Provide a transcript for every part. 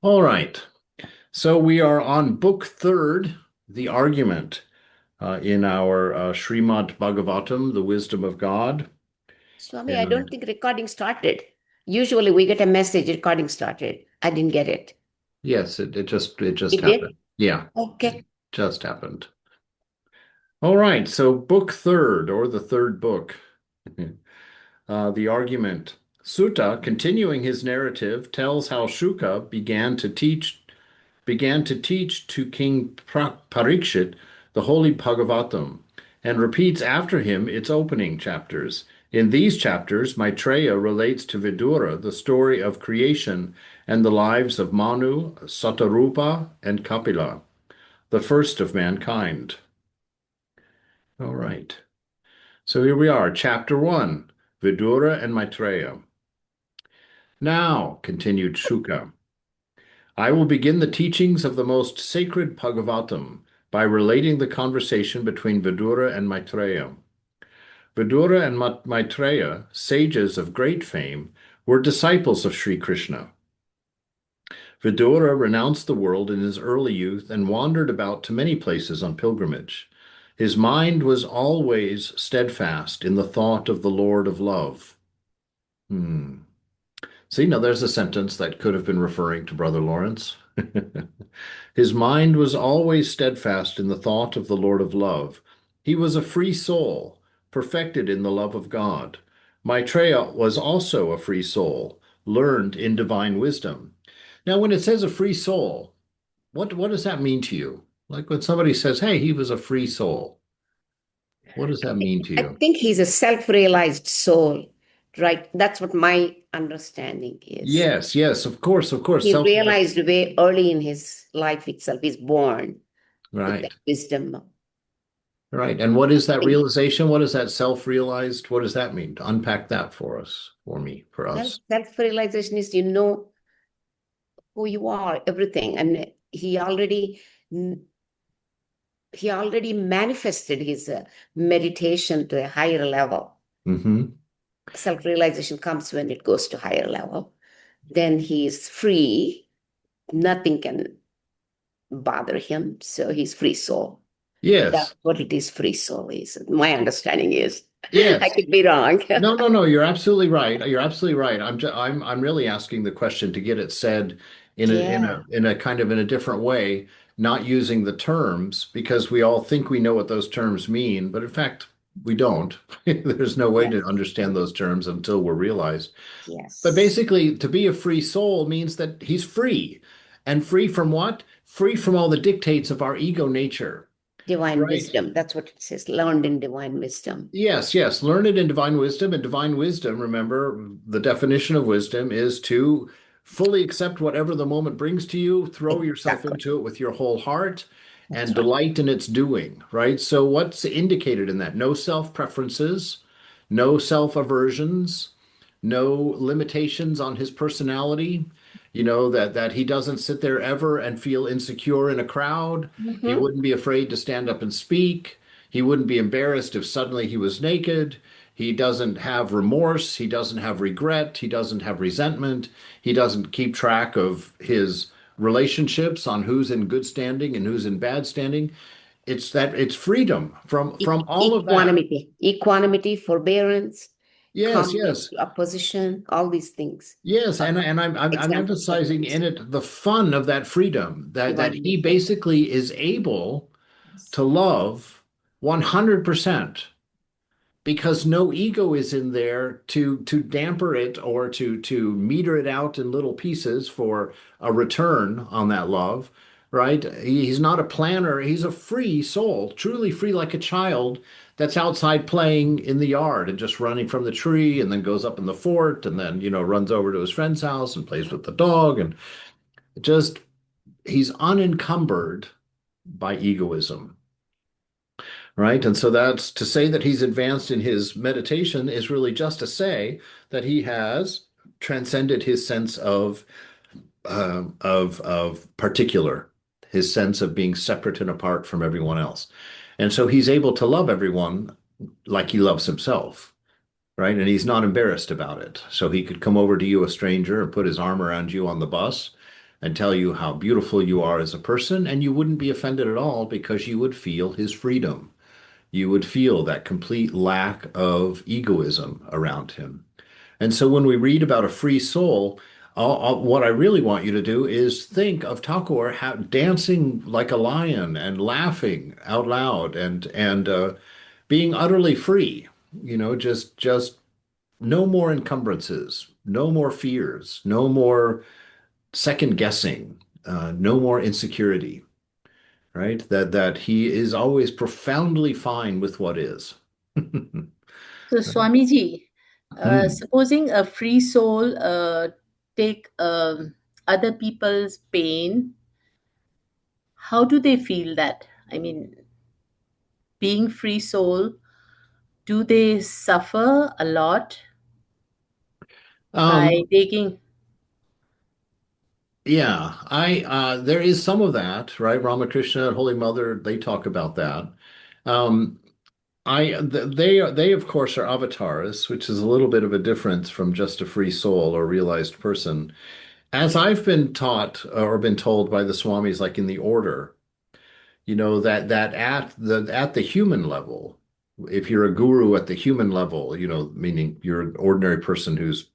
All right. So we are on book third, the argument, in our Srimad Bhagavatam, the wisdom of God. Swami, I don't And think recording started. Usually we get a message recording started. I didn't get it. yes, it just It did? happened. Yeah, it Okay. just happened. All right. So book third, or the third book, the argument. Sutta, continuing his narrative, tells how Shuka began to teach to King Parikshit the holy Bhagavatam, and repeats after him its opening chapters. In these chapters, Maitreya relates to Vidura the story of creation and the lives of Manu, Satarupa, and Kapila, the first of mankind. All right. So here we are, chapter one, Vidura and Maitreya. Now, continued Shuka, I will begin the teachings of the most sacred Bhagavatam by relating the conversation between Vidura and Maitreya. Vidura and Maitreya, sages of great fame, were disciples of Sri Krishna. Vidura renounced the world in his early youth and wandered about to many places on pilgrimage. His mind was always steadfast in the thought of the Lord of Love. Hmm. See, now there's a sentence that could have been referring to Brother Lawrence. His mind was always steadfast in the thought of the Lord of Love. He was a free soul, perfected in the love of God. Maitreya was also a free soul, learned in divine wisdom. Now, when it says a free soul, what does that mean to you? Like when somebody says, "Hey, he was a free soul," what does that mean to I you? think he's a self-realized soul, right? That's what my understanding is. Yes, yes, of course, He self, realized way early in his life itself. He's born with that right. wisdom. Right. And what is that Think realization? What is that self-realized? What does that mean? To unpack that for us, for me, for us. self-realization is you know who you are, everything. And he already manifested his meditation to a higher level. Hmm. Self-realization comes when it goes to higher level. Then he is free. Nothing can bother him. So he's free soul. That's Yes. what it is, free soul is. My understanding is. I Yes. could be wrong. No, no, no, you're absolutely right. You're absolutely right. I'm really asking the question to get it said Yeah. in a kind of in a different way, not using the terms because we all think we know what those terms mean, but in fact, we don't. There's no way to Yes. understand those terms until we're realized. But Yes. basically, to be a free soul means that he's free. And free from what? Free from all the dictates of our ego nature, Divine right? wisdom. That's what it says. Learned in divine wisdom. Yes, yes. Learn it in divine wisdom. And divine wisdom, remember, the definition of wisdom is to fully accept whatever the moment brings to you, throw yourself Exactly. into it with your whole heart, and That's right. delight in its doing, right? So, what's indicated in that? No self preferences, no self aversions, no limitations on his personality. You know, that he doesn't sit there ever and feel insecure in a crowd. He Mm-hmm. wouldn't be afraid to stand up and speak. He wouldn't be embarrassed if suddenly he was naked. He doesn't have remorse. He doesn't have regret. He doesn't have resentment. He doesn't keep track of his relationships on who's in good standing and who's in bad standing. It's freedom from all of that. Equanimity, forbearance, Yes, calmness, yes. opposition, all these things. Yes, Uh, and I'm Examples of emphasizing in wisdom, it the fun of that freedom that divine he wisdom. basically is able Yes. to love 100% because no ego is in there to damper it or to meter it out in little pieces for a return on that love, right? He's not a planner. He's a free soul, truly free like a child that's outside playing in the yard and just running from the tree and then goes up in the fort and then, runs over to his friend's house and plays with the dog and just he's unencumbered by egoism. Right. And so that's to say that he's advanced in his meditation is really just to say that he has transcended his sense of particular, his sense of being separate and apart from everyone else. And so he's able to love everyone like he loves himself. Right. And he's not embarrassed about it. So he could come over to you, a stranger, and put his arm around you on the bus. and tell you how beautiful you are as a person, and you wouldn't be offended at all because you would feel his freedom. You would feel that complete lack of egoism around him. And so when we read about a free soul, what I really want you to do is think of Thakur dancing like a lion and laughing out loud and being utterly free. Just no more encumbrances, no more fears, no more second guessing, no more insecurity. Right? That he is always profoundly fine with what is. So, Swamiji, Hmm. supposing a free soul take other people's pain, how do they feel that? I mean, being free soul, do they suffer a lot by Um, taking? yeah, I there is some of that, right? Ramakrishna and Holy Mother, they talk about that. Um, they of course are avatars, which is a little bit of a difference from just a free soul or realized person. As I've been taught or been told by the swamis, like in the order, that at the human level, if you're a guru at the human level, meaning you're an ordinary person who's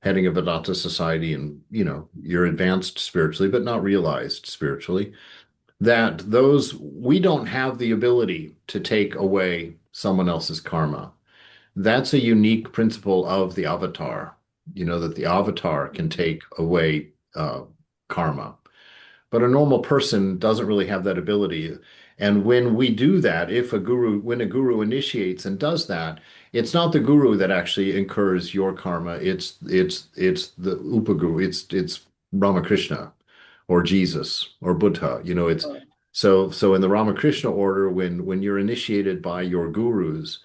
heading a Vedanta society and you're advanced spiritually but not realized spiritually, that those we don't have the ability to take away someone else's karma. That's a unique principle of the avatar, that the avatar can take away karma. But a normal person doesn't really have that ability. And when we do that, when a guru initiates and does that, it's not the guru that actually incurs your karma. It's the upaguru. It's Ramakrishna or Jesus or Buddha. It's Oh, so in the Ramakrishna order, when you're initiated by your gurus,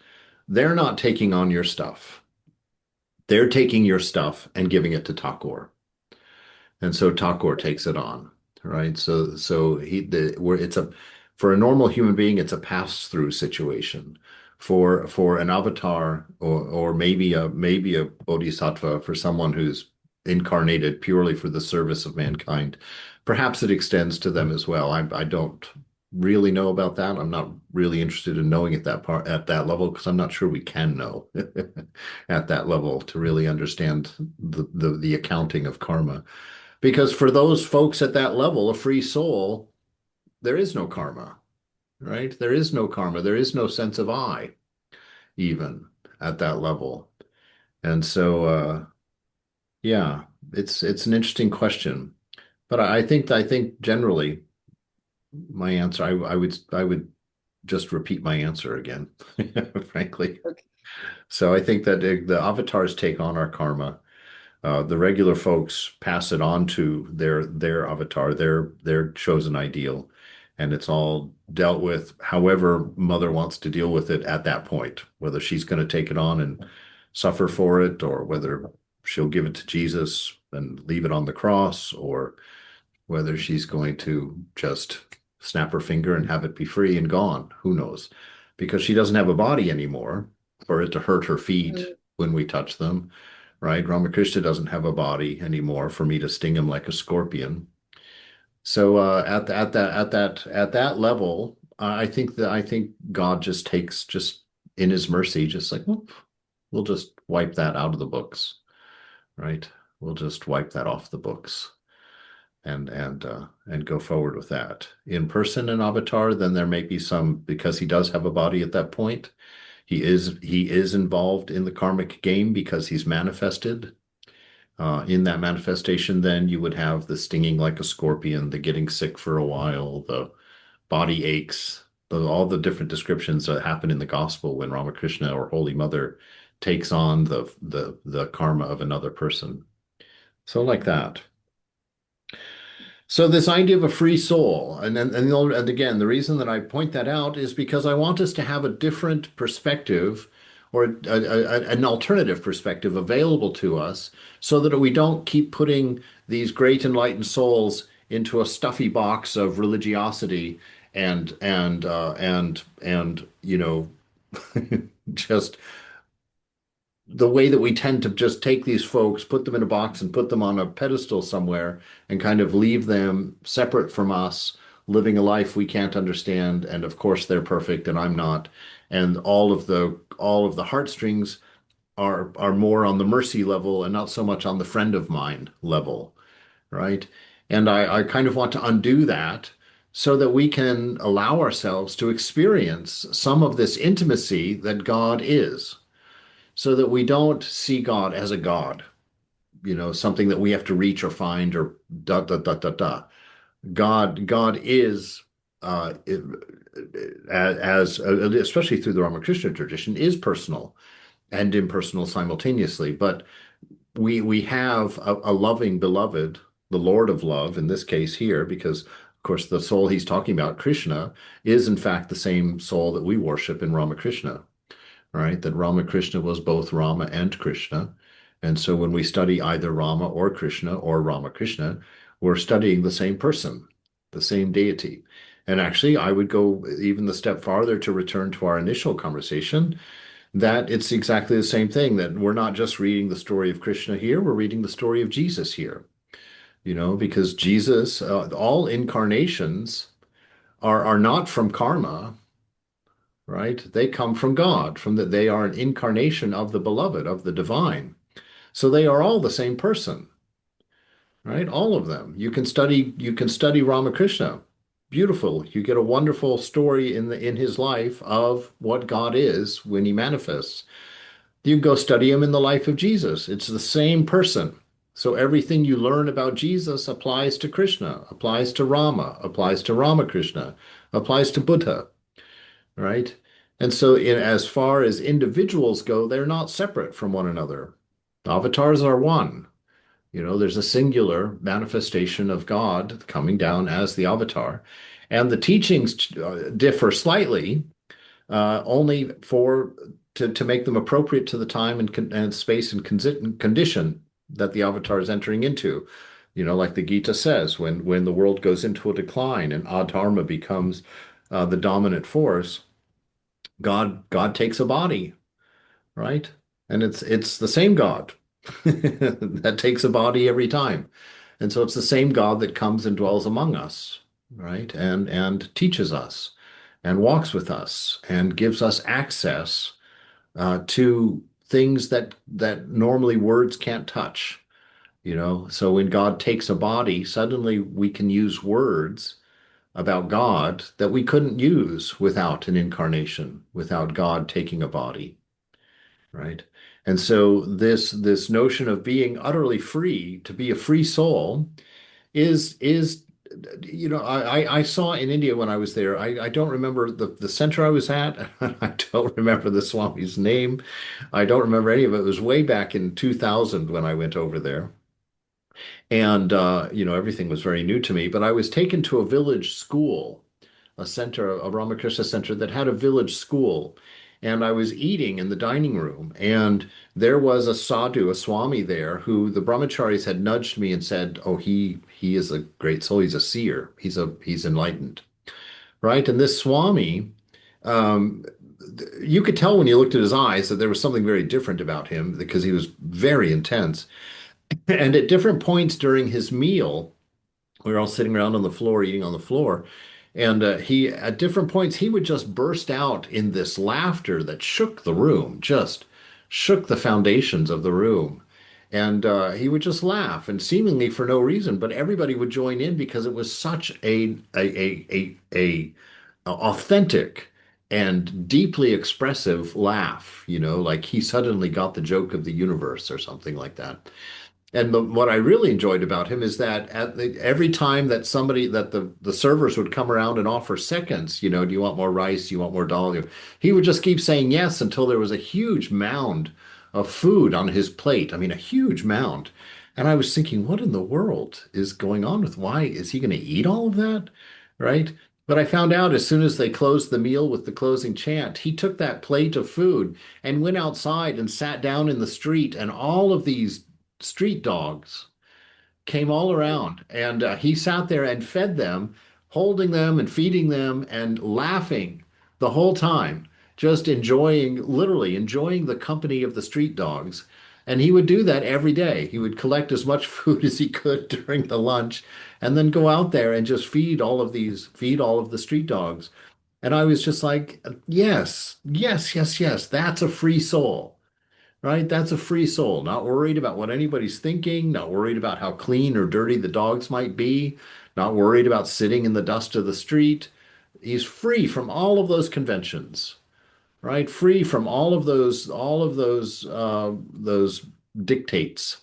they're not taking on your stuff. They're taking your stuff and giving it to Thakur. And so Thakur takes it on, right? So he the where it's a for a normal human being, it's a pass-through situation. For an avatar or maybe a bodhisattva, for someone who's incarnated purely for the service of mankind, perhaps it extends to them as well. I don't really know about that. I'm not really interested in knowing at that level because I'm not sure we can know at that level to really understand the accounting of karma. Because for those folks at that level, a free soul, there is no karma, right? There is no karma. There is no sense of I, even at that level. And so, yeah, it's an interesting question. But I think generally my answer, I would just repeat my answer again, frankly. okay. So I think that the avatars take on our karma. The regular folks pass it on to their avatar, their chosen ideal, and it's all dealt with however mother wants to deal with it at that point, whether she's going to take it on and suffer for it, or whether she'll give it to Jesus and leave it on the cross, or whether she's going to just snap her finger and have it be free and gone. Who knows? Because she doesn't have a body anymore for it to hurt her feet Mm. when we touch them, right? Ramakrishna doesn't have a body anymore for me to sting him like a scorpion. So at that level, I think God just in His mercy, just like, "Whoop, we'll just wipe that out of the books, right? We'll just wipe that off the books and go forward with that. In person and avatar, then there may be some because he does have a body at that point. He is involved in the karmic game because he's manifested. In that manifestation, then you would have the stinging like a scorpion, the getting sick for a while, the body aches, all the different descriptions that happen in the gospel when Ramakrishna or Holy Mother takes on the karma of another person. So like that. So this idea of a free soul, and again, the reason that I point that out is because I want us to have a different perspective or an alternative perspective available to us so that we don't keep putting these great enlightened souls into a stuffy box of religiosity and just the way that we tend to just take these folks, put them in a box and put them on a pedestal somewhere and kind of leave them separate from us, living a life we can't understand. And of course they're perfect and I'm not. And all of the heartstrings are more on the mercy level and not so much on the friend of mine level, right? And I kind of want to undo that so that we can allow ourselves to experience some of this intimacy that God is, so that we don't see God as a God, something that we have to reach or find or da da da da da. God is especially through the Ramakrishna tradition, is personal and impersonal simultaneously. But we have a loving beloved, the Lord of love in this case here, because of course the soul he's talking about, Krishna, is in fact the same soul that we worship in Ramakrishna, right? That Ramakrishna was both Rama and Krishna. And so when we study either Rama or Krishna or Ramakrishna, we're studying the same person, the same deity. And actually, I would go even the step farther to return to our initial conversation, that it's exactly the same thing, that we're not just reading the story of Krishna here, we're reading the story of Jesus here, because Jesus, all incarnations are not from karma, right? They come from God, they are an incarnation of the beloved, of the divine. So they are all the same person, right? All of them. You can study Ramakrishna. Beautiful. You get a wonderful story in his life of what God is when he manifests. You go study him in the life of Jesus. It's the same person. So everything you learn about Jesus applies to Krishna, applies to Rama, applies to Ramakrishna, applies to Buddha, right? And so as far as individuals go, they're not separate from one another. Avatars are one. There's a singular manifestation of God coming down as the avatar. And the teachings differ slightly, only to make them appropriate to the time and space and condition that the avatar is entering into. Like the Gita says, when the world goes into a decline and adharma becomes the dominant force, God takes a body, right? And it's the same God that takes a body every time. And so it's the same God that comes and dwells among us, right? And teaches us and walks with us and gives us access to things that normally words can't touch. So when God takes a body, suddenly we can use words about God that we couldn't use without an incarnation, without God taking a body, right? And so this notion of being utterly free, to be a free soul, is I saw in India when I was there. I don't remember the center I was at. I don't remember the Swami's name. I don't remember any of it. It was way back in 2000 when I went over there. And everything was very new to me. But I was taken to a village school, a center, a Ramakrishna center that had a village school. And I was eating in the dining room, and there was a sadhu, a swami there, who the brahmacharis had nudged me and said, "Oh, he is a great soul. He's a seer. He's enlightened." Right? And this swami, um, you could tell when you looked at his eyes that there was something very different about him because he was very intense. And at different points during his meal, we were all sitting around on the floor, eating on the floor. And at different points, he would just burst out in this laughter that shook the room, just shook the foundations of the room. And he would just laugh, and seemingly for no reason, but everybody would join in because it was such a authentic and deeply expressive laugh, like he suddenly got the joke of the universe or something like that. And what I really enjoyed about him is that every time that the servers would come around and offer seconds, do you want more rice? Do you want more dal? He would just keep saying yes until there was a huge mound of food on his plate. I mean, a huge mound. And I was thinking, what in the world is going on why is he going to eat all of that? Right? But I found out as soon as they closed the meal with the closing chant, he took that plate of food and went outside and sat down in the street, and all of these street dogs came all around, and he sat there and fed them, holding them and feeding them and laughing the whole time, just enjoying, literally enjoying the company of the street dogs. And he would do that every day. He would collect as much food as he could during the lunch and then go out there and just feed all of the street dogs. And I was just like, yes, yes, yes, yes, that's a free soul, right? That's a free soul, not worried about what anybody's thinking, not worried about how clean or dirty the dogs might be, not worried about sitting in the dust of the street. He's free from all of those conventions, right? Free from all of those dictates,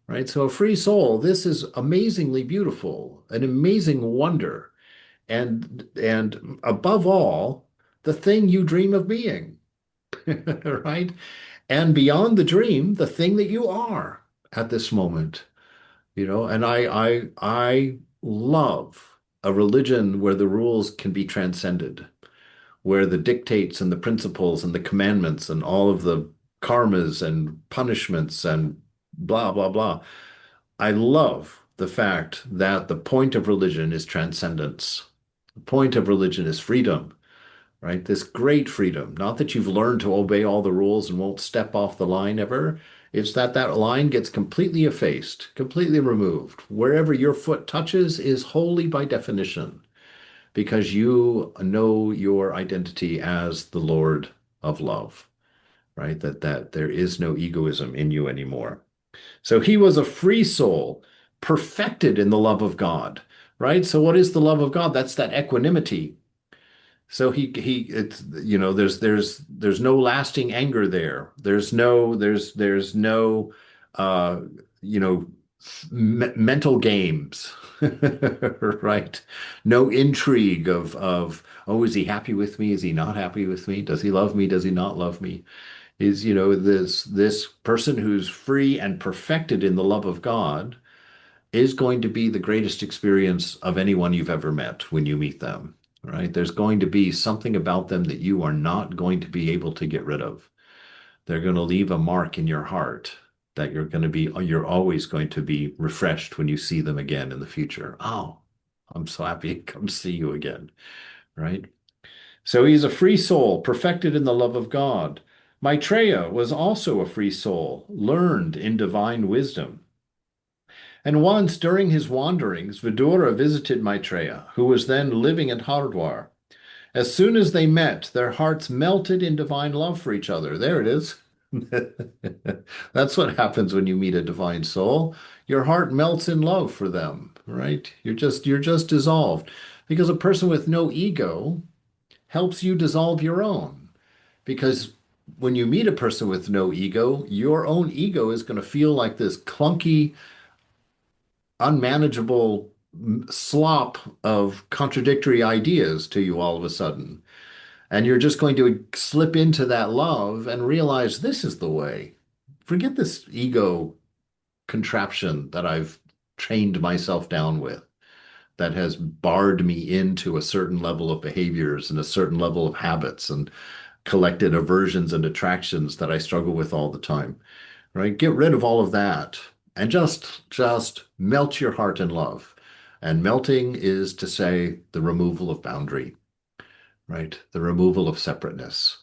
right? So a free soul, this is amazingly beautiful, an amazing wonder, and above all, the thing you dream of being, right? And beyond the dream, the thing that you are at this moment, and I love a religion where the rules can be transcended, where the dictates and the principles and the commandments and all of the karmas and punishments and blah, blah, blah. I love the fact that the point of religion is transcendence. The point of religion is freedom, right? This great freedom. Not that you've learned to obey all the rules and won't step off the line ever. It's that that line gets completely effaced, completely removed. Wherever your foot touches is holy by definition, because you know your identity as the Lord of love, right? That there is no egoism in you anymore. So he was a free soul, perfected in the love of God, right? So what is the love of God? That's that equanimity. So it's there's no lasting anger there. There's no uh you know mental games, right? No intrigue of, oh, is he happy with me? Is he not happy with me? Does he love me? Does he not love me? Is, this person who's free and perfected in the love of God is going to be the greatest experience of anyone you've ever met when you meet them, right? There's going to be something about them that you are not going to be able to get rid of. They're going to leave a mark in your heart that you're always going to be refreshed when you see them again in the future. Oh, I'm so happy to come see you again, right? So he's a free soul, perfected in the love of God. Maitreya was also a free soul, learned in divine wisdom. And once during his wanderings, Vidura visited Maitreya, who was then living at Hardwar. As soon as they met, their hearts melted in divine love for each other. There it is. That's what happens when you meet a divine soul. Your heart melts in love for them, right? You're just dissolved. Because a person with no ego helps you dissolve your own. Because when you meet a person with no ego, your own ego is going to feel like this clunky, unmanageable slop of contradictory ideas to you all of a sudden. And you're just going to slip into that love and realize this is the way. Forget this ego contraption that I've trained myself down with, that has barred me into a certain level of behaviors and a certain level of habits and collected aversions and attractions that I struggle with all the time, right? Get rid of all of that and just melt your heart in love. And melting is to say the removal of boundary, right? The removal of separateness.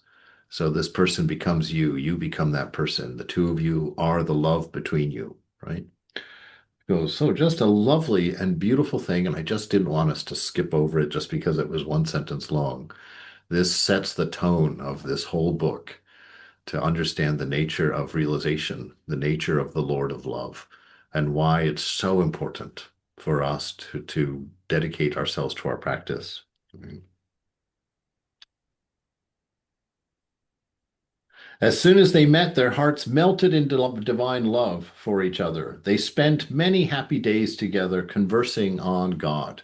So this person becomes you, you become that person. The two of you are the love between you, right? Goes, so just a lovely and beautiful thing, and I just didn't want us to skip over it just because it was one sentence long. This sets the tone of this whole book to understand the nature of realization, the nature of the Lord of love, and why it's so important for us to dedicate ourselves to our practice. As soon as they met, their hearts melted into divine love for each other. They spent many happy days together conversing on God,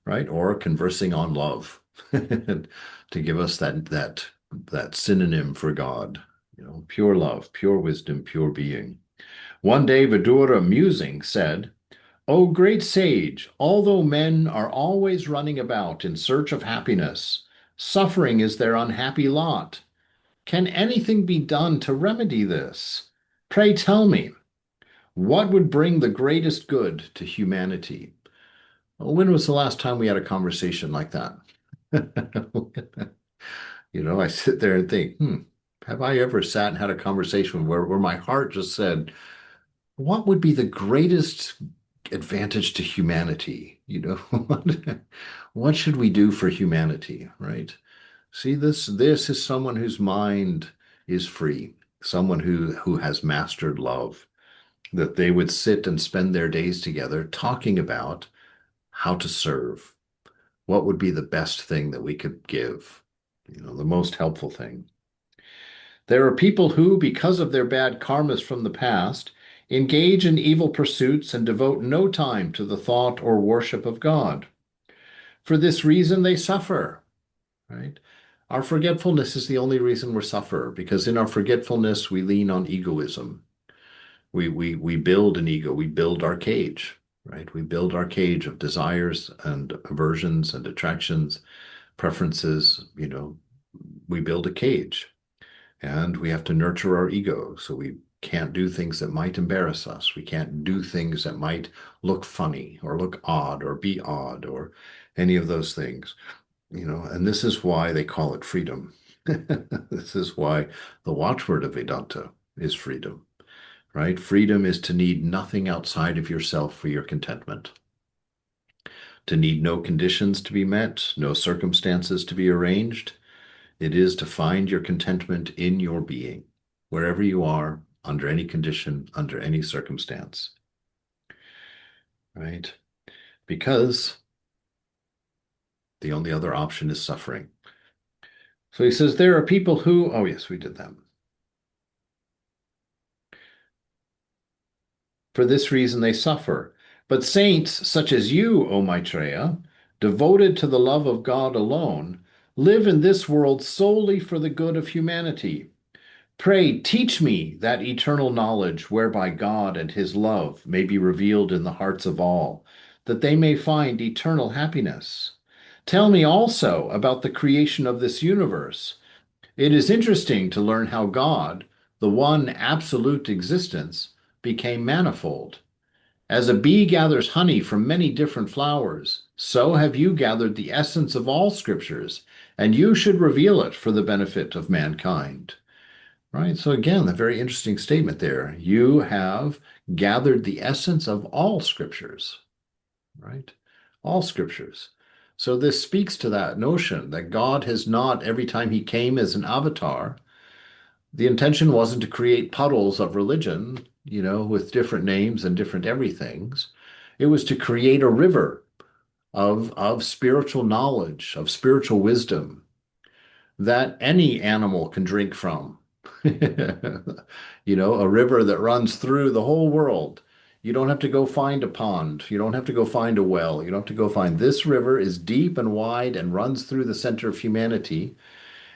right? Or conversing on love, to give us that synonym for God, pure love, pure wisdom, pure being. One day, Vidura, musing, said, O great sage, although men are always running about in search of happiness, suffering is their unhappy lot. Can anything be done to remedy this? Pray tell me, what would bring the greatest good to humanity? Well, when was the last time we had a conversation like that? I sit there and think, have I ever sat and had a conversation where my heart just said, what would be the greatest advantage to humanity? What should we do for humanity, right? See, this is someone whose mind is free, someone who has mastered love, that they would sit and spend their days together talking about how to serve. What would be the best thing that we could give? The most helpful thing. There are people who, because of their bad karmas from the past, engage in evil pursuits and devote no time to the thought or worship of God. For this reason, they suffer, right? Our forgetfulness is the only reason we suffer, because in our forgetfulness, we lean on egoism. We build an ego, we build our cage, right? We build our cage of desires and aversions and attractions, preferences, we build a cage. And we have to nurture our ego. So we can't do things that might embarrass us. We can't do things that might look funny or look odd or be odd or any of those things. And this is why they call it freedom. This is why the watchword of Vedanta is freedom, right? Freedom is to need nothing outside of yourself for your contentment, to need no conditions to be met, no circumstances to be arranged. It is to find your contentment in your being, wherever you are, under any condition, under any circumstance, right? Because the only other option is suffering. So he says, there are people who, oh yes, we did that. For this reason they suffer. But saints such as you, O Maitreya, devoted to the love of God alone, live in this world solely for the good of humanity. Pray teach me that eternal knowledge whereby God and his love may be revealed in the hearts of all, that they may find eternal happiness. Tell me also about the creation of this universe. It is interesting to learn how God, the one absolute existence, became manifold. As a bee gathers honey from many different flowers, so have you gathered the essence of all scriptures, and you should reveal it for the benefit of mankind. Right? So again, a very interesting statement there. You have gathered the essence of all scriptures, right? All scriptures. So this speaks to that notion that God has not, every time he came as an avatar, the intention wasn't to create puddles of religion, with different names and different everythings. It was to create a river of spiritual knowledge, of spiritual wisdom that any animal can drink from. A river that runs through the whole world. You don't have to go find a pond. You don't have to go find a well. You don't have to go find this river is deep and wide and runs through the center of humanity.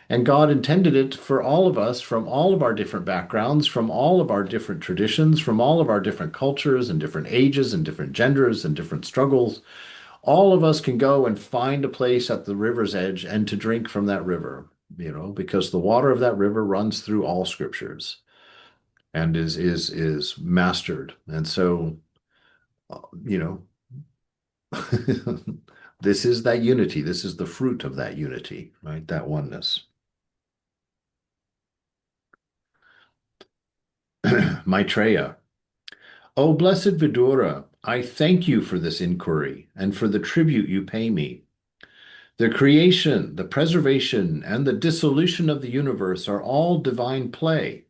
And God intended it for all of us from all of our different backgrounds, from all of our different traditions, from all of our different cultures and different ages and different genders and different struggles. All of us can go and find a place at the river's edge and to drink from that river, because the water of that river runs through all scriptures and is mastered. And so, you know, this is that unity. This is the fruit of that unity, right? That oneness. Maitreya. O blessed Vidura, I thank you for this inquiry and for the tribute you pay me. The creation, the preservation, and the dissolution of the universe are all divine play.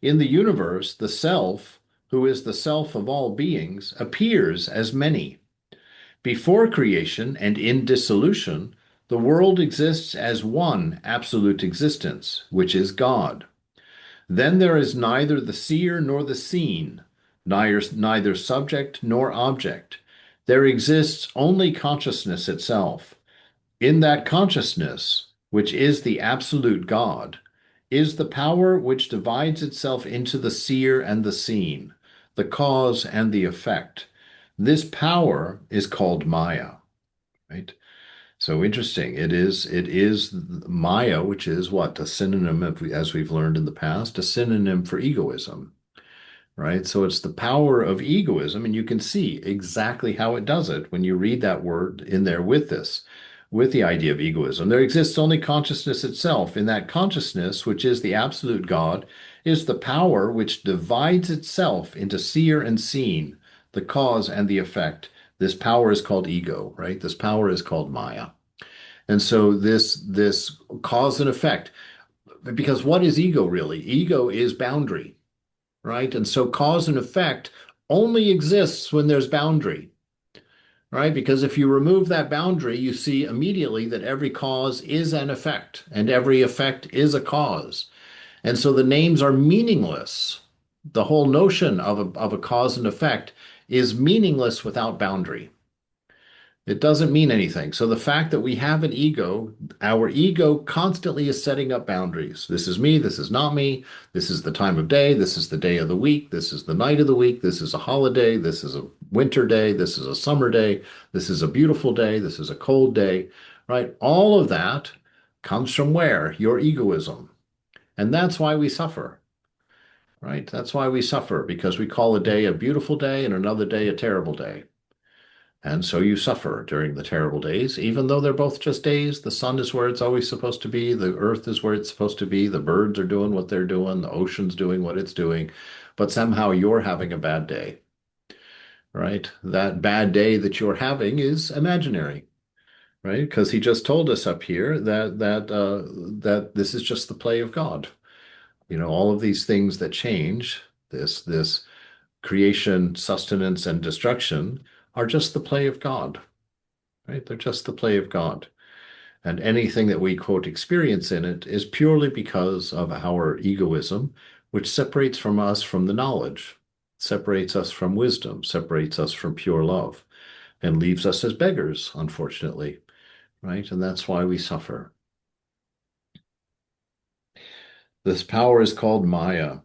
In the universe, the self, who is the self of all beings, appears as many. Before creation and in dissolution, the world exists as one absolute existence, which is God. Then there is neither the seer nor the seen, neither subject nor object. There exists only consciousness itself. In that consciousness, which is the absolute God, is the power which divides itself into the seer and the seen, the cause and the effect. This power is called Maya, right? So interesting. It is Maya, which is what? A synonym of, as we've learned in the past, a synonym for egoism, right? So it's the power of egoism, and you can see exactly how it does it when you read that word in there with this. with the idea of egoism. There exists only consciousness itself. In that consciousness, which is the absolute God, is the power which divides itself into seer and seen, the cause and the effect. This power is called ego, right? This power is called Maya. And so this cause and effect, because what is ego really? Ego is boundary, right? And so cause and effect only exists when there's boundary, right? Because if you remove that boundary, you see immediately that every cause is an effect and every effect is a cause. And so the names are meaningless. The whole notion of a cause and effect is meaningless without boundary. It doesn't mean anything. So the fact that we have an ego, our ego constantly is setting up boundaries. This is me, this is not me, this is the time of day, this is the day of the week, this is the night of the week, this is a holiday, this is a winter day, this is a summer day, this is a beautiful day, this is a cold day, right? All of that comes from where? Your egoism. And that's why we suffer, right? That's why we suffer, because we call a day a beautiful day and another day a terrible day. And so you suffer during the terrible days, even though they're both just days. The sun is where it's always supposed to be. The earth is where it's supposed to be. The birds are doing what they're doing. The ocean's doing what it's doing. But somehow you're having a bad day, right? That bad day that you're having is imaginary, right? Because he just told us up here that this is just the play of God. You know, all of these things that change, this creation, sustenance, and destruction are just the play of God, right? They're just the play of God. And anything that we quote experience in it is purely because of our egoism, which separates from us from the knowledge, separates us from wisdom, separates us from pure love, and leaves us as beggars, unfortunately, right? And that's why we suffer. This power is called Maya.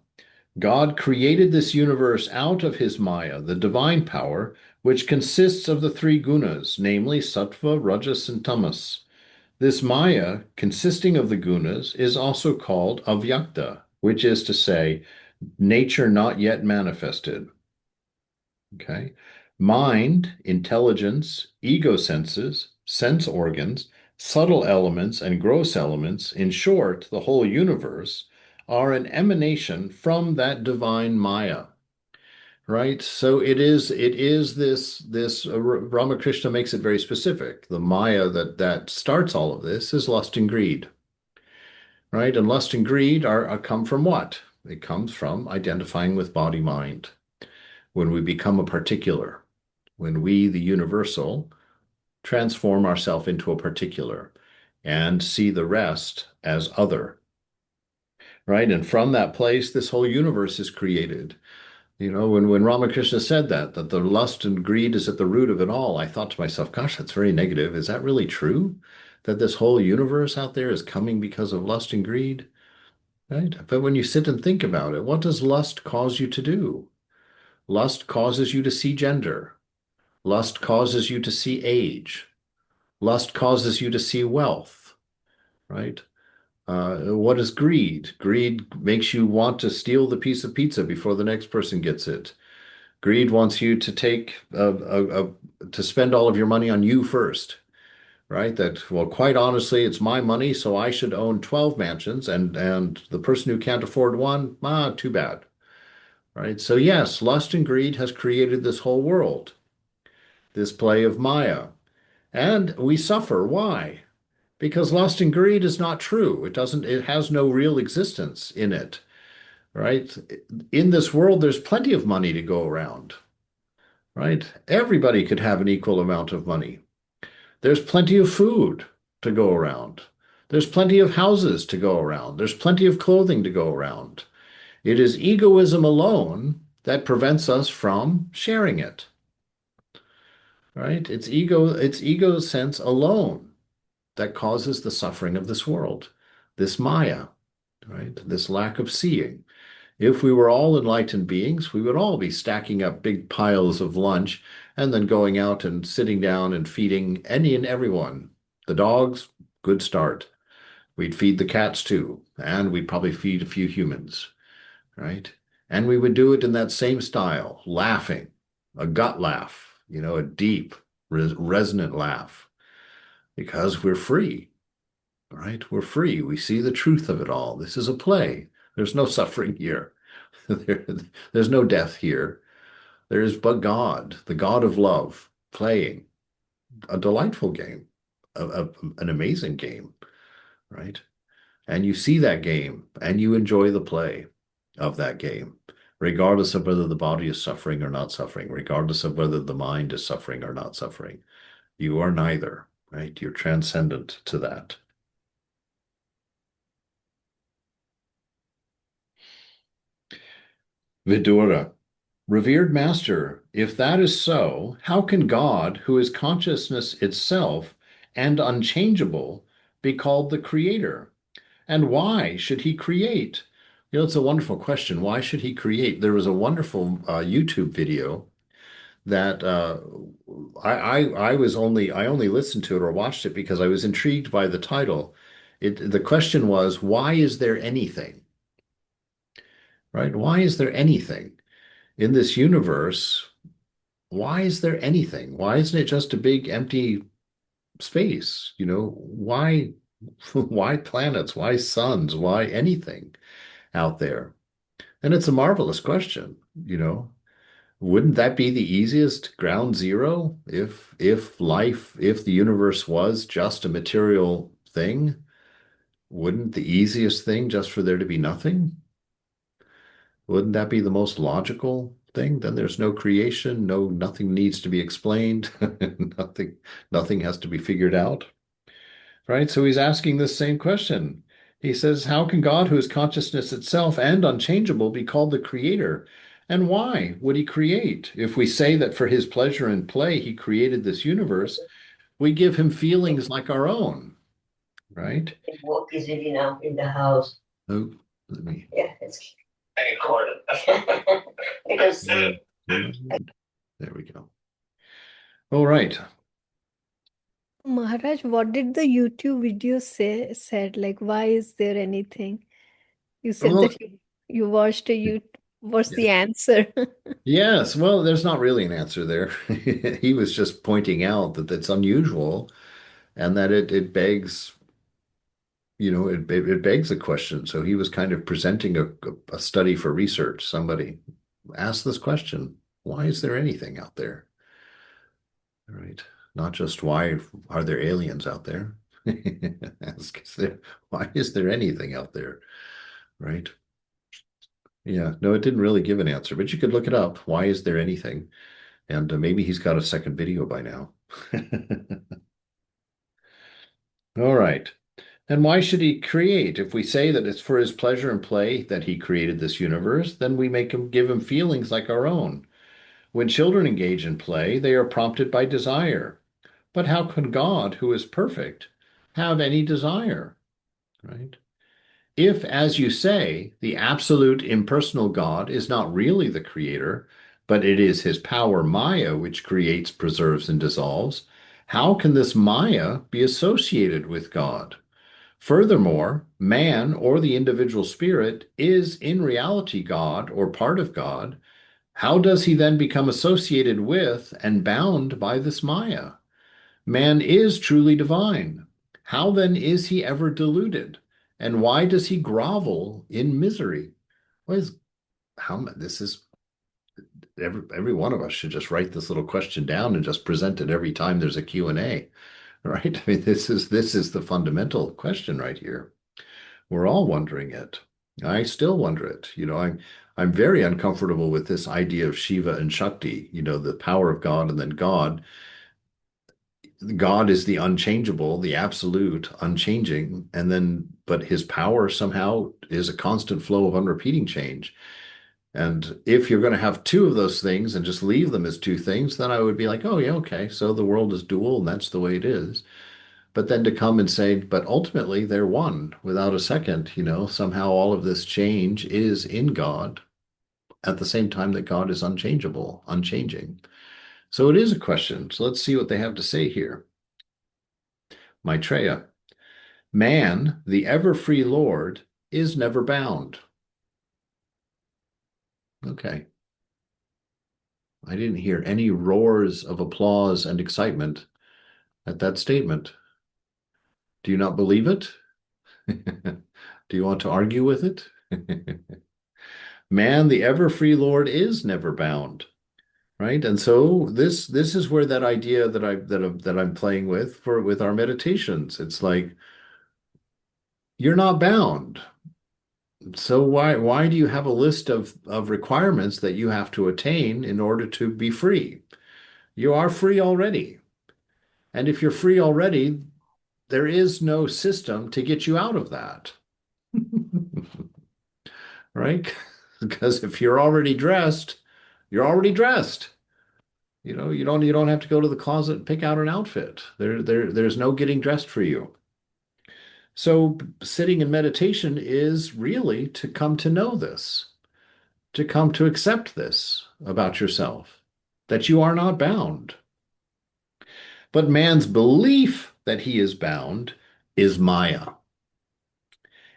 God created this universe out of his Maya, the divine power, which consists of the three gunas, namely sattva, rajas, and tamas. This Maya, consisting of the gunas, is also called avyakta, which is to say, nature not yet manifested. Okay? Mind, intelligence, ego senses, sense organs, subtle elements, and gross elements, in short, the whole universe, are an emanation from that divine Maya. Right? So it is this Ramakrishna makes it very specific. The Maya that starts all of this is lust and greed. Right? And lust and greed are come from what? It comes from identifying with body mind. When we become a particular, when we, the universal, transform ourselves into a particular and see the rest as other. Right? And from that place, this whole universe is created. You know, when Ramakrishna said that the lust and greed is at the root of it all, I thought to myself, gosh, that's very negative. Is that really true? That this whole universe out there is coming because of lust and greed? Right? But when you sit and think about it, what does lust cause you to do? Lust causes you to see gender. Lust causes you to see age. Lust causes you to see wealth, right? What is greed? Greed makes you want to steal the piece of pizza before the next person gets it. Greed wants you to take to spend all of your money on you first, right? That, well, quite honestly, it's my money, so I should own 12 mansions, and the person who can't afford one, too bad, right? So yes, lust and greed has created this whole world, this play of Maya, and we suffer. Why? Because lust and greed is not true. It has no real existence in it, right? In this world, there's plenty of money to go around. Right? Everybody could have an equal amount of money. There's plenty of food to go around. There's plenty of houses to go around. There's plenty of clothing to go around. It is egoism alone that prevents us from sharing it. Right? It's ego sense alone that causes the suffering of this world, this Maya, right? This lack of seeing. If we were all enlightened beings, we would all be stacking up big piles of lunch and then going out and sitting down and feeding any and everyone. The dogs, good start. We'd feed the cats too, and we'd probably feed a few humans, right? And we would do it in that same style, laughing, a gut laugh, a deep, resonant laugh. Because we're free, right? We're free. We see the truth of it all. This is a play. There's no suffering here. There's no death here. There is but God, the God of love, playing a delightful game, an amazing game, right? And you see that game and you enjoy the play of that game, regardless of whether the body is suffering or not suffering, regardless of whether the mind is suffering or not suffering. You are neither, right? You're transcendent to that. Vidura, revered master, if that is so, how can God, who is consciousness itself and unchangeable, be called the creator? And why should he create? You know, it's a wonderful question. Why should he create? There was a wonderful YouTube video that I only listened to it or watched it because I was intrigued by the title. The question was, why is there anything? Right? Why is there anything in this universe? Why is there anything? Why isn't it just a big empty space? You know, why why planets? Why suns? Why anything out there? And it's a marvelous question, you know. Wouldn't that be the easiest ground zero if the universe was just a material thing? Wouldn't the easiest thing just for there to be nothing? Wouldn't that be the most logical thing? Then there's no creation, nothing needs to be explained, nothing has to be figured out. Right? So he's asking this same question. He says, how can God, who is consciousness itself and unchangeable, be called the creator? And why would he create? If we say that for his pleasure and play, he created this universe, we give him feelings like our own, right? Work is really now in the house. Oh, let me. Yeah, it's I recorded. Because There we go. All right. Maharaj, what did the YouTube video said? Like, why is there anything? You said Well, that you watched what's the answer? yes, well, there's not really an answer there. He was just pointing out that that's unusual and that it begs, it begs a question. So he was kind of presenting a study for research. Somebody asked this question, why is there anything out there? Right? Not just why are there aliens out there? Ask, why is there anything out there? Right? Yeah, no, it didn't really give an answer, but you could look it up. Why is there anything? And maybe he's got a second video by now. All right. And why should he create? If we say that it's for his pleasure and play that he created this universe, then we give him feelings like our own. When children engage in play, they are prompted by desire. But how can God, who is perfect, have any desire? Right? If, as you say, the absolute impersonal God is not really the creator, but it is his power Maya which creates, preserves, and dissolves, how can this Maya be associated with God? Furthermore, man or the individual spirit is in reality God or part of God. How does he then become associated with and bound by this Maya? Man is truly divine. How then is he ever deluded? And why does he grovel in misery? What is how this is every one of us should just write this little question down and just present it every time there's a Q&A, right? I mean, this is the fundamental question right here. We're all wondering it. I still wonder it. I'm very uncomfortable with this idea of Shiva and Shakti, the power of God and then God. God is the unchangeable, the absolute, unchanging, but his power somehow is a constant flow of unrepeating change. And if you're going to have two of those things and just leave them as two things, then I would be like, oh, yeah, okay, so the world is dual and that's the way it is. But then to come and say, but ultimately they're one without a second, somehow all of this change is in God at the same time that God is unchangeable, unchanging. So it is a question. So let's see what they have to say here. Maitreya. Man, the ever-free Lord, is never bound. Okay. I didn't hear any roars of applause and excitement at that statement. Do you not believe it? Do you want to argue with it? Man, the ever free Lord is never bound, right? And so this is where that idea that I'm playing with our meditations. It's like you're not bound. So why do you have a list of requirements that you have to attain in order to be free? You are free already. And if you're free already, there is no system to get you out of that. Right? Because if you're already dressed, you're already dressed. You don't have to go to the closet and pick out an outfit. There's no getting dressed for you. So sitting in meditation is really to come to know this, to come to accept this about yourself, that you are not bound. But man's belief that he is bound is Maya.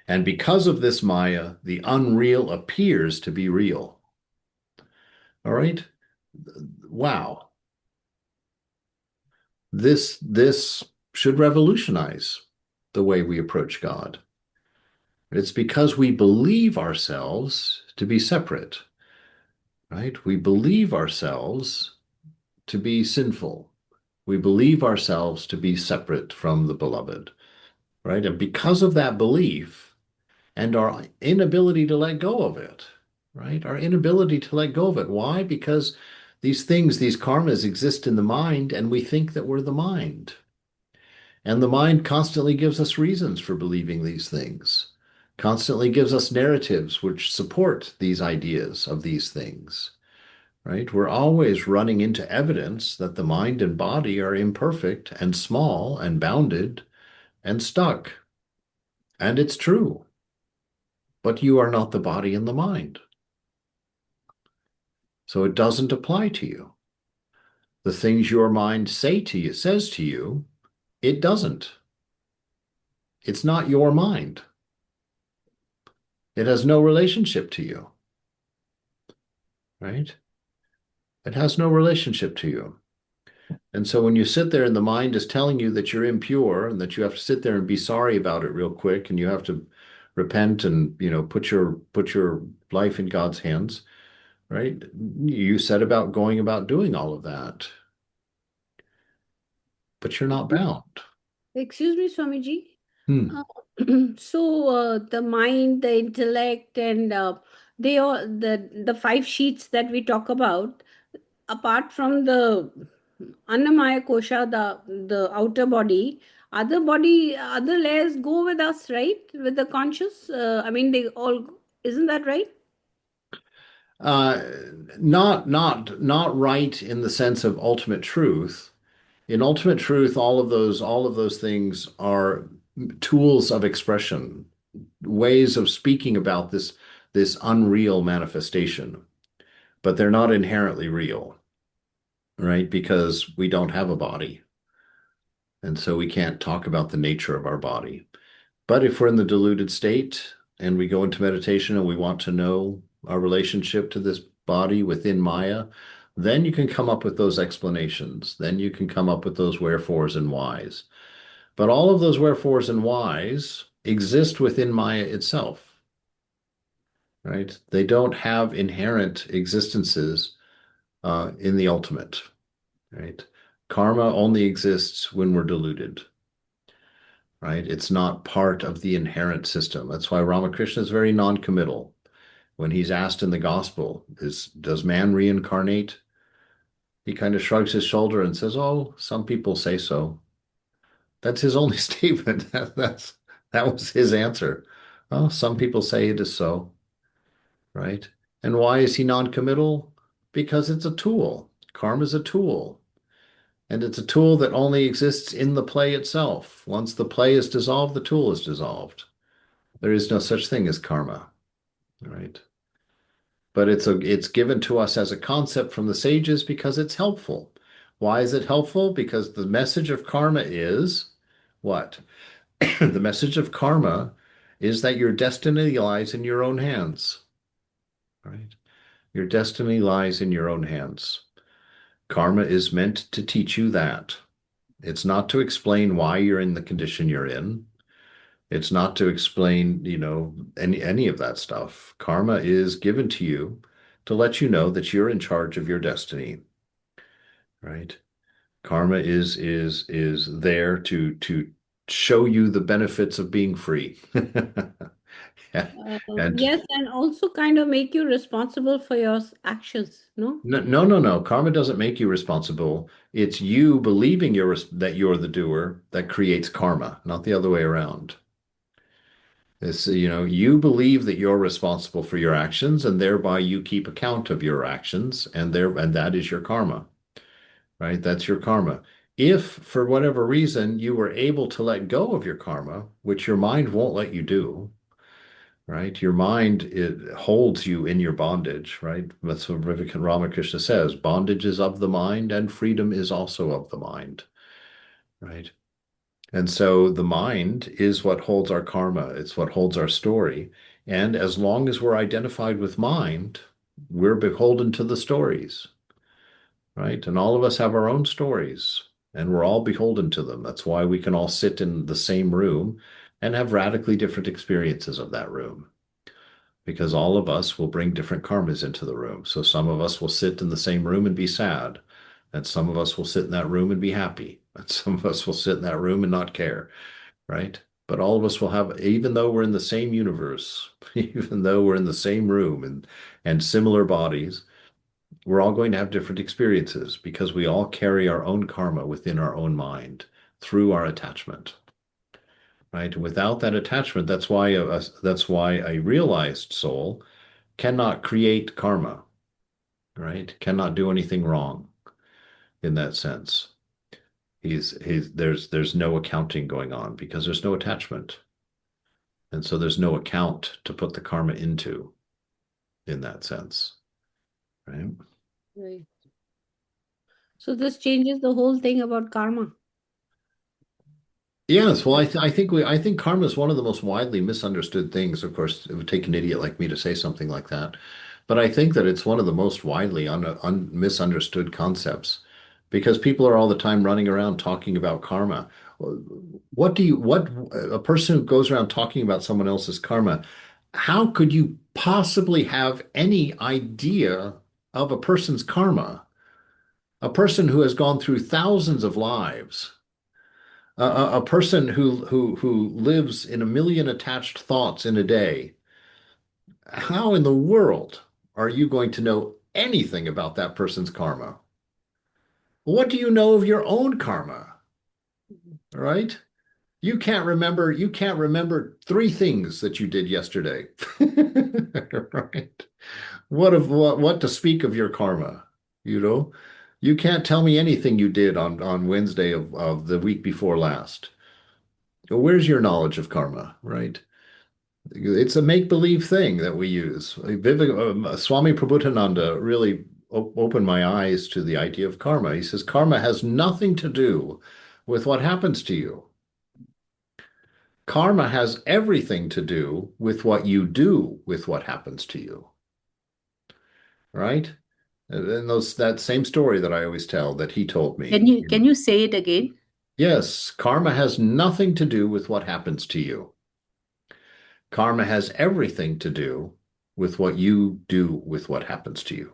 And because of this Maya, the unreal appears to be real. All right? Wow. This should revolutionize the way we approach God. It's because we believe ourselves to be separate, right? We believe ourselves to be sinful. We believe ourselves to be separate from the beloved, right? And because of that belief and our inability to let go of it, right? Our inability to let go of it. Why? Because these things, these karmas exist in the mind, and we think that we're the mind. And the mind constantly gives us reasons for believing these things, constantly gives us narratives which support these ideas of these things, right? We're always running into evidence that the mind and body are imperfect and small and bounded and stuck. And it's true. But you are not the body and the mind. So it doesn't apply to you. The things your mind says to you, it doesn't. It's not your mind. It has no relationship to you, right? It has no relationship to you. And so when you sit there and the mind is telling you that you're impure and that you have to sit there and be sorry about it real quick and you have to repent and, put your life in God's hands, right? You said about going about doing all of that, but you're not bound. Excuse me, Swamiji. Hmm. So the mind, the intellect, and they all the five sheets that we talk about, apart from the Annamaya Kosha, the outer body, other layers go with us, right? With the conscious. I mean, they all, isn't that right? Uh, not right in the sense of ultimate truth. In ultimate truth, all of those things are tools of expression, ways of speaking about this unreal manifestation, but they're not inherently real, right? Because we don't have a body, and so we can't talk about the nature of our body. But if we're in the deluded state and we go into meditation and we want to know our relationship to this body within Maya, then you can come up with those explanations. Then you can come up with those wherefores and whys. But all of those wherefores and whys exist within Maya itself, right? They don't have inherent existences in the ultimate, right? Karma only exists when we're deluded, right? It's not part of the inherent system. That's why Ramakrishna is very non-committal. When he's asked in the gospel, does man reincarnate? He kind of shrugs his shoulder and says, "Oh, some people say so." That's his only statement. That was his answer. Oh, some people say it is so, right? And why is he non-committal? Because it's a tool. Karma is a tool. And it's a tool that only exists in the play itself. Once the play is dissolved, the tool is dissolved. There is no such thing as karma, right? But it's given to us as a concept from the sages because it's helpful. Why is it helpful? Because the message of karma is what? The message of karma is that your destiny lies in your own hands, right? Your destiny lies in your own hands. Karma is meant to teach you that. It's not to explain why you're in the condition you're in. It's not to explain, any of that stuff. Karma is given to you to let you know that you're in charge of your destiny, right? Karma is there to show you the benefits of being free. And Yes, and also kind of make you responsible for your actions, no? no, no, no, no. Karma doesn't make you responsible. It's you believing that you're the doer that creates karma, not the other way around. It's, you believe that you're responsible for your actions, and thereby you keep account of your actions, and that is your karma, right? That's your karma. If for whatever reason you were able to let go of your karma, which your mind won't let you do, right? Your mind, it holds you in your bondage, right? That's what Vivekananda Ramakrishna says. Bondage is of the mind, and freedom is also of the mind, right? And so the mind is what holds our karma. It's what holds our story. And as long as we're identified with mind, we're beholden to the stories, right? And all of us have our own stories, and we're all beholden to them. That's why we can all sit in the same room and have radically different experiences of that room, because all of us will bring different karmas into the room. So some of us will sit in the same room and be sad, and some of us will sit in that room and be happy, and some of us will sit in that room and not care, right? But all of us will have, even though we're in the same universe, even though we're in the same room and similar bodies, we're all going to have different experiences because we all carry our own karma within our own mind through our attachment, right? Without that attachment, that's why a realized soul cannot create karma, right? Cannot do anything wrong in that sense. There's no accounting going on because there's no attachment. And so there's no account to put the karma into in that sense, right? Right. So this changes the whole thing about karma. Yes, well, I think karma is one of the most widely misunderstood things. Of course, it would take an idiot like me to say something like that, but I think that it's one of the most widely misunderstood concepts because people are all the time running around talking about karma. What a person who goes around talking about someone else's karma, how could you possibly have any idea of a person's karma? A person who has gone through thousands of lives, a person who lives in a million attached thoughts in a day. How in the world are you going to know anything about that person's karma? What do you know of your own karma? Right? You can't remember three things that you did yesterday. Right? What to speak of your karma, you know? You can't tell me anything you did on Wednesday of the week before last. Where's your knowledge of karma, right? It's a make-believe thing that we use. Swami Prabhupada really opened my eyes to the idea of karma. He says karma has nothing to do with what happens to you. Karma has everything to do with what you do with what happens to you, right? And that same story that I always tell that he told me. Can you say it again? Yes, karma has nothing to do with what happens to you. Karma has everything to do with what you do with what happens to you.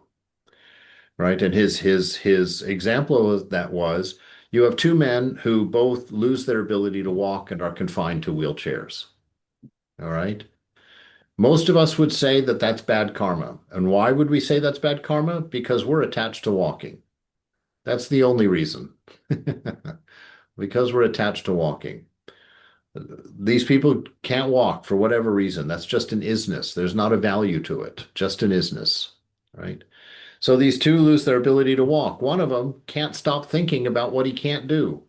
Right? And his example of that was you have two men who both lose their ability to walk and are confined to wheelchairs. All right. Most of us would say that that's bad karma. And why would we say that's bad karma? Because we're attached to walking. That's the only reason. Because we're attached to walking. These people can't walk for whatever reason. That's just an isness. There's not a value to it, just an isness, right? So these two lose their ability to walk. One of them can't stop thinking about what he can't do.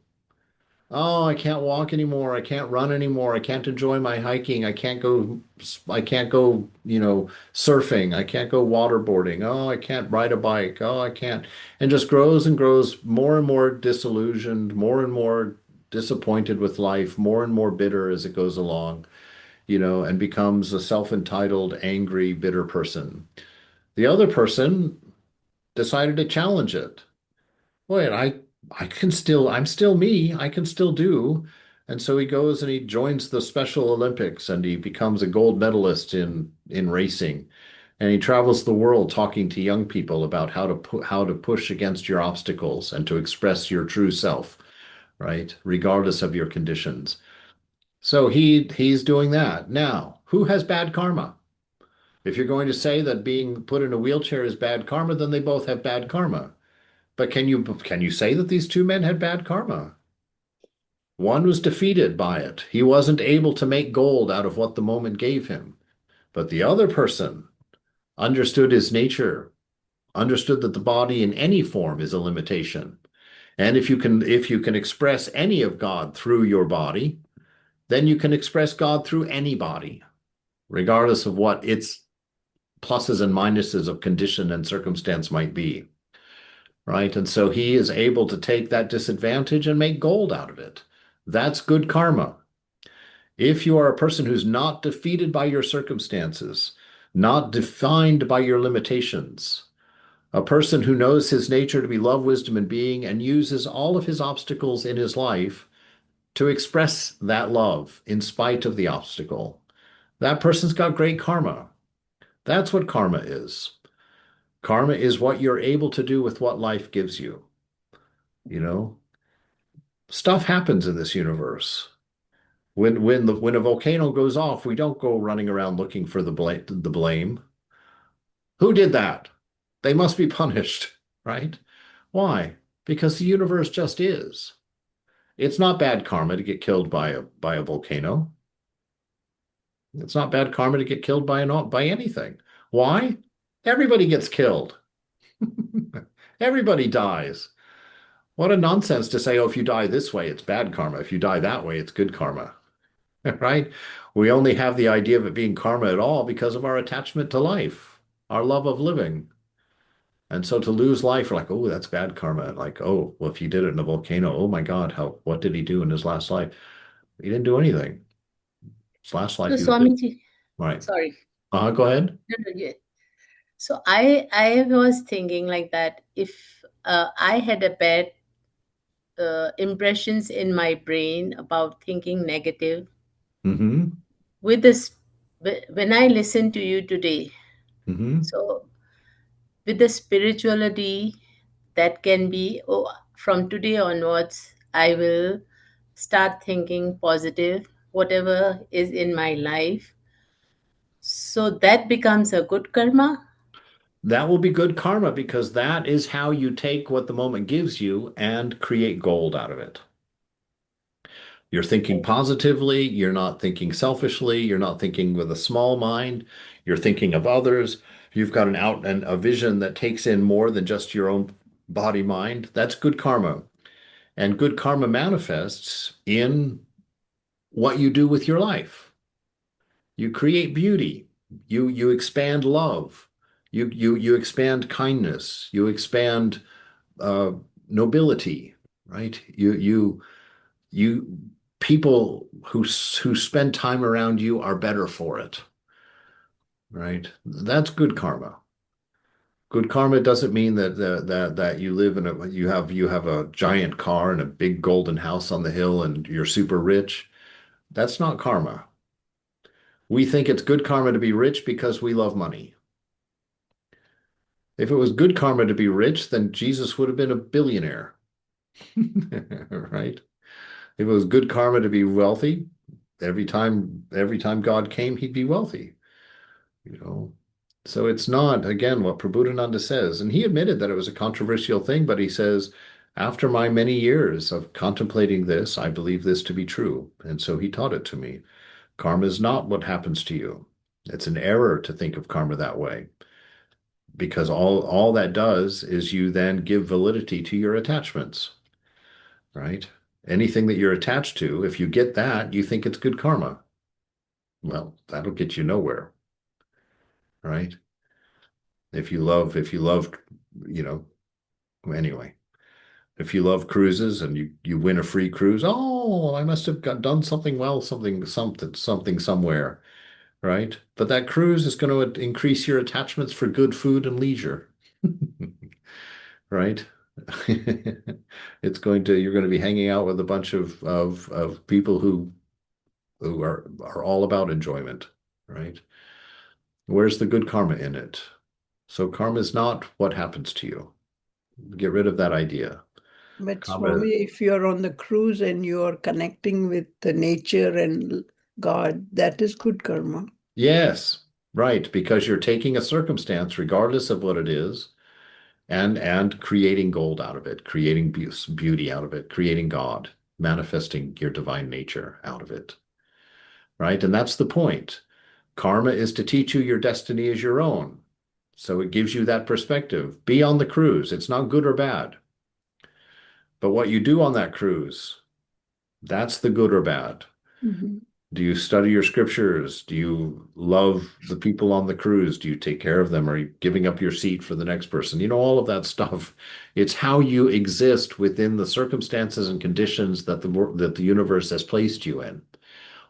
Oh, I can't walk anymore. I can't run anymore. I can't enjoy my hiking. I can't go, surfing. I can't go waterboarding. Oh, I can't ride a bike. Oh, I can't. And just grows and grows more and more disillusioned, more and more disappointed with life, more and more bitter as it goes along, and becomes a self-entitled, angry, bitter person. The other person decided to challenge it. Wait, I'm still me. I can still do. And so he goes and he joins the Special Olympics and he becomes a gold medalist in racing. And he travels the world talking to young people about how to push against your obstacles and to express your true self, right? Regardless of your conditions. So he's doing that. Now, who has bad karma? If you're going to say that being put in a wheelchair is bad karma, then they both have bad karma. But can you say that these two men had bad karma? One was defeated by it. He wasn't able to make gold out of what the moment gave him. But the other person understood his nature, understood that the body in any form is a limitation. And if you can express any of God through your body, then you can express God through any body, regardless of what its pluses and minuses of condition and circumstance might be. Right? And so he is able to take that disadvantage and make gold out of it. That's good karma. If you are a person who's not defeated by your circumstances, not defined by your limitations, a person who knows his nature to be love, wisdom, and being, and uses all of his obstacles in his life to express that love in spite of the obstacle, that person's got great karma. That's what karma is. Karma is what you're able to do with what life gives you. You know, stuff happens in this universe. When a volcano goes off, we don't go running around looking for the blame. Who did that? They must be punished, right? Why? Because the universe just is. It's not bad karma to get killed by a volcano. It's not bad karma to get killed by anything. Why? Everybody gets killed. Everybody dies. What a nonsense to say, oh, if you die this way, it's bad karma. If you die that way, it's good karma. Right? We only have the idea of it being karma at all because of our attachment to life, our love of living. And so to lose life, we're like, oh, that's bad karma. Like, oh, well, if he did it in a volcano, oh my God, what did he do in his last life? He didn't do anything. His last So life, he was living. Swamiji, Right. sorry. Go ahead. No, no, yeah. So I was thinking like that if I had a bad impressions in my brain about thinking negative, Mm-hmm. with this, when I listen to you today, Mm-hmm. so with the spirituality that can be, oh, from today onwards, I will start thinking positive, whatever is in my life. So that becomes a good karma. That will be good karma because that is how you take what the moment gives you and create gold out of it. You're thinking positively, you're not thinking selfishly, you're not thinking with a small mind, you're thinking of others. You've got an out and a vision that takes in more than just your own body mind. That's good karma. And good karma manifests in what you do with your life. You create beauty. You expand love. You expand kindness. You expand uh, nobility, right? You people who spend time around you are better for it, right? That's good karma. Good karma doesn't mean that you live in a you have a giant car and a big golden house on the hill and you're super rich. That's not karma. We think it's good karma to be rich because we love money. If it was good karma to be rich, then Jesus would have been a billionaire, right? If it was good karma to be wealthy, every time God came, he'd be wealthy, you know. So it's not, again, what Prabhupada says, and he admitted that it was a controversial thing, but he says, after my many years of contemplating this, I believe this to be true. And so he taught it to me. Karma is not what happens to you. It's an error to think of karma that way, because all that does is you then give validity to your attachments, right? Anything that you're attached to, if you get that, you think it's good karma. Well, that'll get you nowhere, right? If you love, you know, anyway, if you love cruises and you win a free cruise, oh, I must have done something well, something somewhere, right? But that cruise is going to increase your attachments for good food and leisure, right? You're going to be hanging out with a bunch of people who are all about enjoyment, right? Where's the good karma in it? So karma is not what happens to you. Get rid of that idea. But Karma, Swami, if you're on the cruise and you're connecting with the nature and God, that is good karma. yes, right, because you're taking a circumstance, regardless of what it is, and creating gold out of it, creating beauty out of it, creating God, manifesting your divine nature out of it, right? And that's the point. Karma is to teach you your destiny is your own. So it gives you that perspective. Be on the cruise. It's not good or bad. But what you do on that cruise, that's the good or bad. Mhm. Do you study your scriptures? Do you love the people on the cruise? Do you take care of them? Are you giving up your seat for the next person? You know, all of that stuff. It's how you exist within the circumstances and conditions that the universe has placed you in.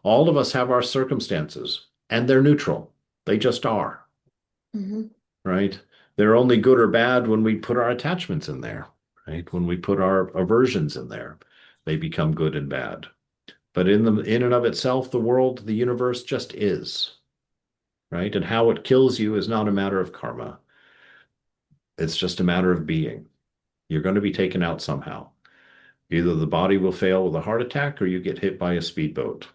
All of us have our circumstances, and they're neutral. They just are, Mhm. right? They're only good or bad when we put our attachments in there, right? When we put our aversions in there, they become good and bad. But in and of itself, the world, the universe just is, right? And how it kills you is not a matter of karma. It's just a matter of being. You're going to be taken out somehow. Either the body will fail with a heart attack or you get hit by a speedboat.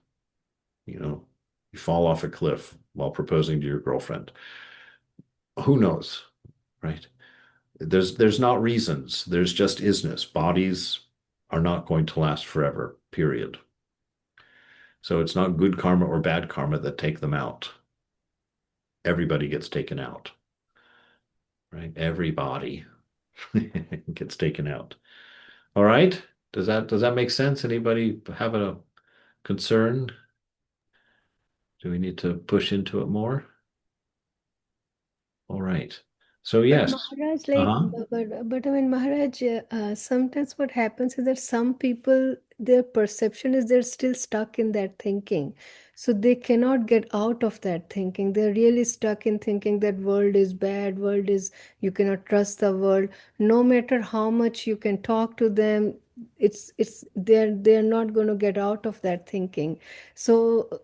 You know, you fall off a cliff while proposing to your girlfriend. Who knows, right? There's not reasons. There's just isness. Bodies are not going to last forever, period. So it's not good karma or bad karma that take them out. Everybody gets taken out, right? Everybody gets taken out. All right. Does that make sense? Anybody have a concern? Do we need to push into it more? All right. So But yes. Maharaj, like, Uh-huh. but I mean, Maharaj, sometimes what happens is that some people, their perception is they're still stuck in that thinking. So they cannot get out of that thinking. They're really stuck in thinking that world is bad, world is, you cannot trust the world. No matter how much you can talk to them, they're not going to get out of that thinking. So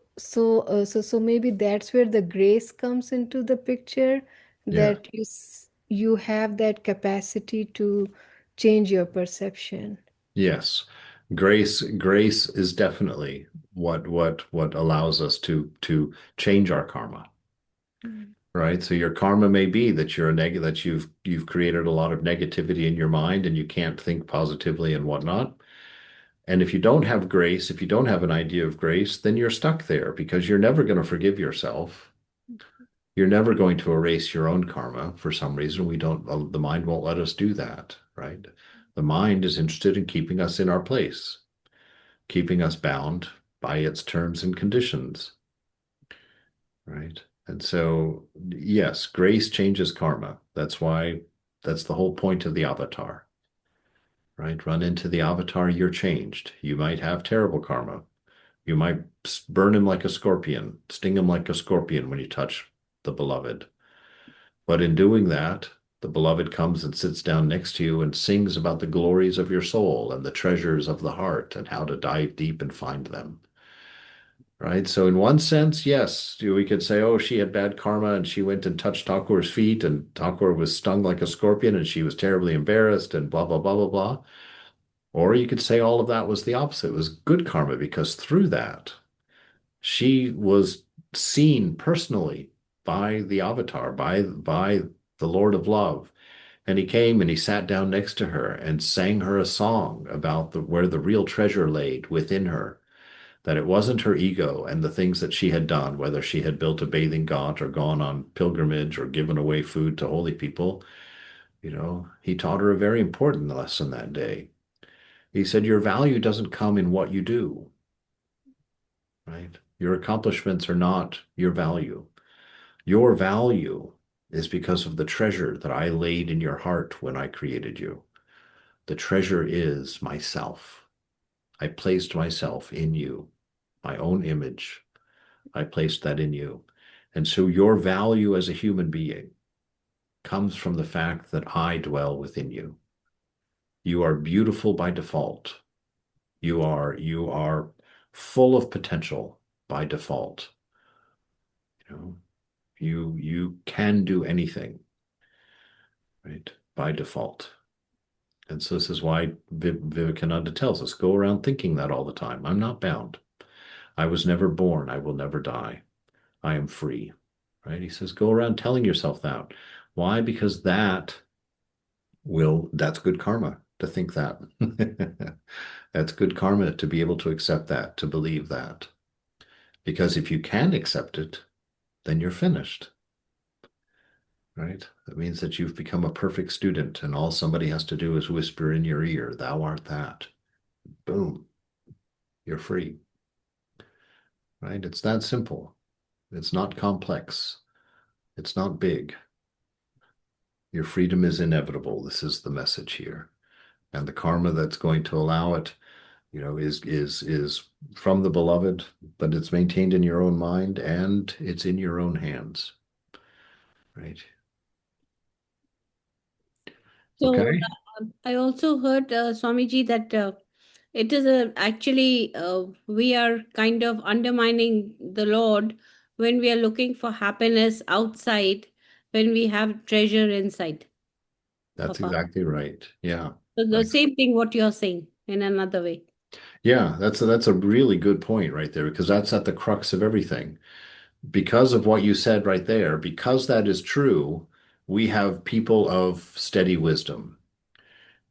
maybe that's where the grace comes into the picture, Yeah. that you have that capacity to change your perception. Yes. Grace is definitely what allows us to change our karma. Mm. Right? So your karma may be that you're a negative, that you've created a lot of negativity in your mind and you can't think positively and whatnot. And if you don't have grace, if you don't have an idea of grace, then you're stuck there because you're never going to forgive yourself. You're never going to erase your own karma for some reason. We don't, the mind won't let us do that, right? The mind is interested in keeping us in our place, keeping us bound by its terms and conditions, right? And so, yes, grace changes karma. That's the whole point of the avatar, right? Run into the avatar, you're changed. You might have terrible karma. You might burn him like a scorpion, sting him like a scorpion when you touch the beloved. But in doing that, the beloved comes and sits down next to you and sings about the glories of your soul and the treasures of the heart and how to dive deep and find them. Right. So, in one sense, yes, we could say, oh, she had bad karma and she went and touched Thakur's feet and Thakur was stung like a scorpion and she was terribly embarrassed and blah, blah, blah, blah, blah. Or you could say all of that was the opposite. It was good karma because through that, she was seen personally by the avatar, by the Lord of Love. And he came and he sat down next to her and sang her a song about where the real treasure laid within her, that it wasn't her ego and the things that she had done, whether she had built a bathing ghat or gone on pilgrimage or given away food to holy people. He taught her a very important lesson that day. He said, your value doesn't come in what you do, right? Your accomplishments are not your value. Your value is because of the treasure that I laid in your heart when I created you. The treasure is myself. I placed myself in you, my own image. I placed that in you. And so your value as a human being comes from the fact that I dwell within you. You are beautiful by default. You are full of potential by default. You know, you can do anything, right? By default. And so this is why Vivekananda tells us, go around thinking that all the time. I'm not bound. I was never born. I will never die. I am free, right? He says, go around telling yourself that. Why? Because that's good karma to think that. That's good karma to be able to accept that, to believe that. Because if you can accept it, then you're finished, right? That means that you've become a perfect student and all somebody has to do is whisper in your ear, thou art that. Boom, you're free, right? It's that simple. It's not complex. It's not big. Your freedom is inevitable. This is the message here. And the karma that's going to allow it, is from the beloved, but it's maintained in your own mind and it's in your own hands. Right. So Okay. I also heard, Swamiji, that it is actually we are kind of undermining the Lord when we are looking for happiness outside, when we have treasure inside That's of us. exactly right. Yeah. So the same thing what you're saying in another way. Yeah, that's a really good point right there, because that's at the crux of everything. Because of what you said right there, because that is true, we have people of steady wisdom,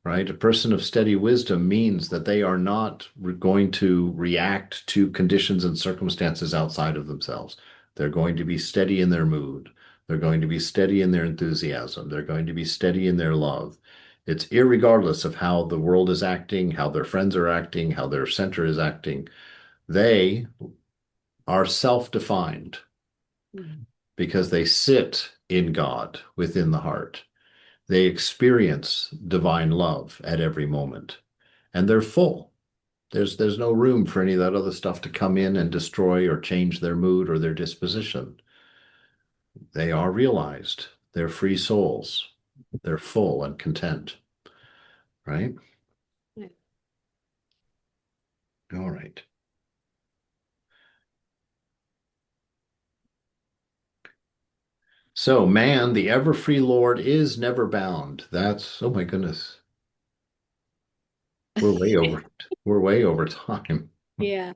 right? A person of steady wisdom means that they are not going to react to conditions and circumstances outside of themselves. They're going to be steady in their mood. They're going to be steady in their enthusiasm. They're going to be steady in their love. It's irregardless of how the world is acting, how their friends are acting, how their center is acting. They are self-defined because they sit in God within the heart. They experience divine love at every moment, and they're full. There's no room for any of that other stuff to come in and destroy or change their mood or their disposition. They are realized. They're free souls. They're full and content, right? Yeah. All right. So, man, the ever free Lord is never bound. That's, oh my goodness. We're way over. We're way over time. Yeah.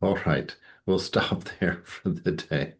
All right. We'll stop there for the day.